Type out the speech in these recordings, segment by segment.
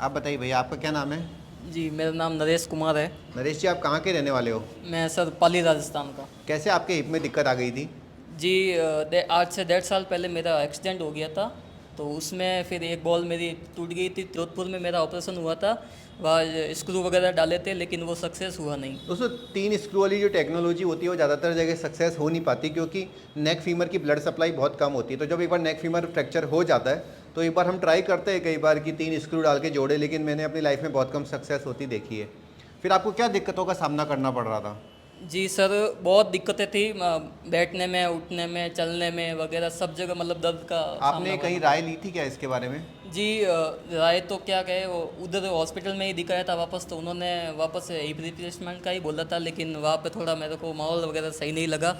आप बताइए भैया, आपका क्या नाम है? जी, मेरा नाम नरेश कुमार है। नरेश जी, आप कहाँ के रहने वाले हो? मैं सर पाली राजस्थान का। कैसे आपके हिप में दिक्कत आ गई थी? जी, आज से 1.5 साल पहले मेरा एक्सीडेंट हो गया था। तो उसमें फिर एक बॉल मेरी टूट गई थी। जोधपुर में मेरा ऑपरेशन हुआ था। वहाँ स्क्रू वगैरह डाले थे लेकिन वो सक्सेस हुआ नहीं। दोस्तों, 3 स्क्रू वाली जो टेक्नोलॉजी होती है वो ज़्यादातर जगह सक्सेस हो नहीं पाती, क्योंकि नेक फीमर की ब्लड सप्लाई बहुत कम होती है। तो जब एक बार नेक फीमर फ्रैक्चर हो जाता है तो एक बार हम ट्राई करते हैं कई बार कि 3 स्क्रू डाल के जोड़े, लेकिन मैंने अपनी लाइफ में बहुत कम सक्सेस होती देखी है। फिर आपको क्या दिक्कतों का सामना करना पड़ रहा था? जी सर, बहुत दिक्कतें थी। बैठने में, उठने में, चलने में वगैरह सब जगह मतलब दर्द का सामना आपने कहीं करना राय पड़ा। ली थी क्या इसके बारे में? जी, राय तो क्या कहे, वो उधर हॉस्पिटल में ही दिखाया था वापस। तो उन्होंने वापस हिप रिप्लेसमेंट का ही बोला था, लेकिन वहाँ पे थोड़ा मेरे को माहौल वगैरह सही नहीं लगा।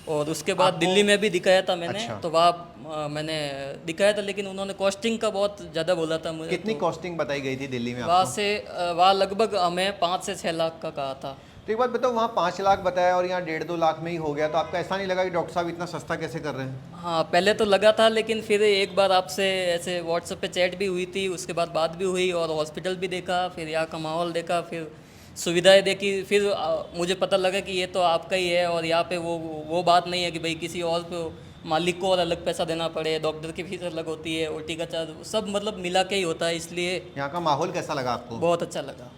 और उसके बाद आपको दिल्ली में भी दिखाया था मैंने। अच्छा, तो वहाँ मैंने दिखाया था, लेकिन उन्होंने कॉस्टिंग का बहुत ज़्यादा बोला था मुझे। कितनी तो कॉस्टिंग बताई गई थी दिल्ली में वहाँ आपको? से वहाँ लगभग हमें 5 से 6 लाख का कहा था। तो एक बात बताओ, वहाँ 5 लाख बताया और यहाँ 1.5-2 लाख में ही हो गया, तो आपको ऐसा नहीं लगा कि डॉक्टर साहब इतना सस्ता कैसे कर रहे हैं? हाँ, पहले तो लगा था, लेकिन फिर एक बार आपसे ऐसे व्हाट्सएप पे चैट भी हुई थी। उसके बाद बात भी हुई और हॉस्पिटल भी देखा, फिर यहाँ का माहौल देखा, फिर सुविधाएं देखी। फिर मुझे पता लगा कि ये तो आपका ही है। और यहाँ पे वो बात नहीं है कि भाई किसी और को, मालिक को और अलग पैसा देना पड़े। डॉक्टर की फीस अलग होती है, ओटी का चार्ज, सब मतलब मिला के ही होता है। इसलिए यहाँ का माहौल कैसा लगा आपको? बहुत अच्छा लगा।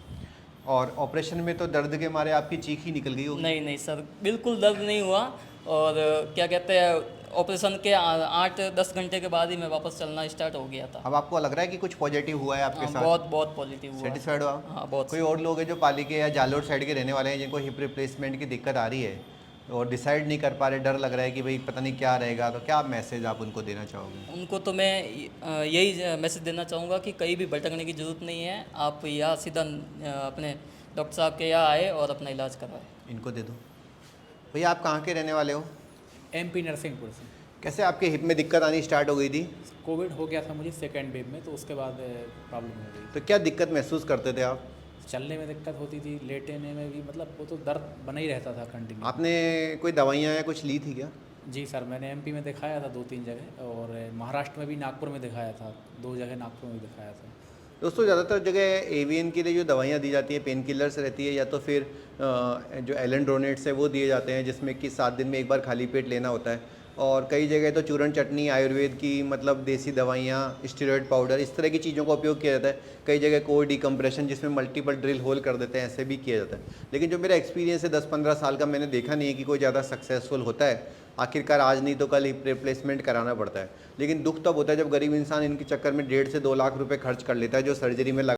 और ऑपरेशन में तो दर्द के मारे आपकी चीख ही निकल गई होगी। नहीं नहीं सर, बिल्कुल दर्द नहीं हुआ। और क्या कहते हैं, ऑपरेशन के 8-10 घंटे के बाद ही मैं वापस चलना स्टार्ट हो गया था। अब आपको लग रहा है कि कुछ पॉजिटिव हुआ है आपके हाँ, साथ? बहुत बहुत पॉजिटिव हुआ है। सेटिस्फाइड हो आप? हाँ, बहुत कोई सही। और लोग हैं जो पाली के या जालोर साइड के रहने वाले हैं जिनको हिप रिप्लेसमेंट की दिक्कत आ रही है और डिसाइड नहीं कर पा रहे, डर लग रहा है कि भाई पता नहीं क्या रहेगा, तो क्या मैसेज आप उनको देना चाहोगे? उनको तो मैं यही मैसेज देना चाहूँगा कि कहीं भी भटकने की ज़रूरत नहीं है। आप यहाँ सीधा अपने डॉक्टर साहब के यहाँ आए और अपना इलाज करवाएं। इनको दे दो। भैया, आप कहाँ के रहने वाले हो? एमपी नरसिंहपुर से। कैसे आपके हिप में दिक्कत आनी स्टार्ट हो गई थी? कोविड हो गया था मुझे सेकेंड वेव में, तो उसके बाद प्रॉब्लम हो गई। तो क्या दिक्कत महसूस करते थे आप? चलने में दिक्कत होती थी, लेटने में भी, मतलब वो तो दर्द बना ही रहता था कंटिन्यू। आपने कोई दवाइयाँ या कुछ ली थी क्या? जी सर, मैंने एमपी में दिखाया था 2-3 जगह, और महाराष्ट्र में भी, नागपुर में दिखाया था 2 जगह, नागपुर में भी दिखाया था। दोस्तों, ज़्यादातर जगह एवीएन के लिए जो दवाइयाँ दी जाती है पेन किलर्स रहती है, या तो फिर जो एलेंड्रोनेट्स है वो दिए जाते हैं, जिसमें कि 7 दिन में एक बार खाली पेट लेना होता है। और कई जगह तो चूरन चटनी, आयुर्वेद की मतलब देसी दवाइयाँ, स्टेरॉयड पाउडर, इस तरह की चीज़ों का उपयोग किया जाता है। कई जगह कोर डिकम्प्रेशन जिसमें मल्टीपल ड्रिल होल कर देते हैं, ऐसे भी किया जाता है। लेकिन जो मेरा एक्सपीरियंस है 10-15 साल का, मैंने देखा नहीं है कि कोई ज़्यादा सक्सेसफुल होता है। आखिरकार आज नहीं तो कल हिप रिप्लेसमेंट कराना पड़ता है। लेकिन दुख तब होता है जब गरीब इंसान इनके चक्कर में 1.5 से 2 लाख रुपए खर्च कर लेता है, जो सर्जरी में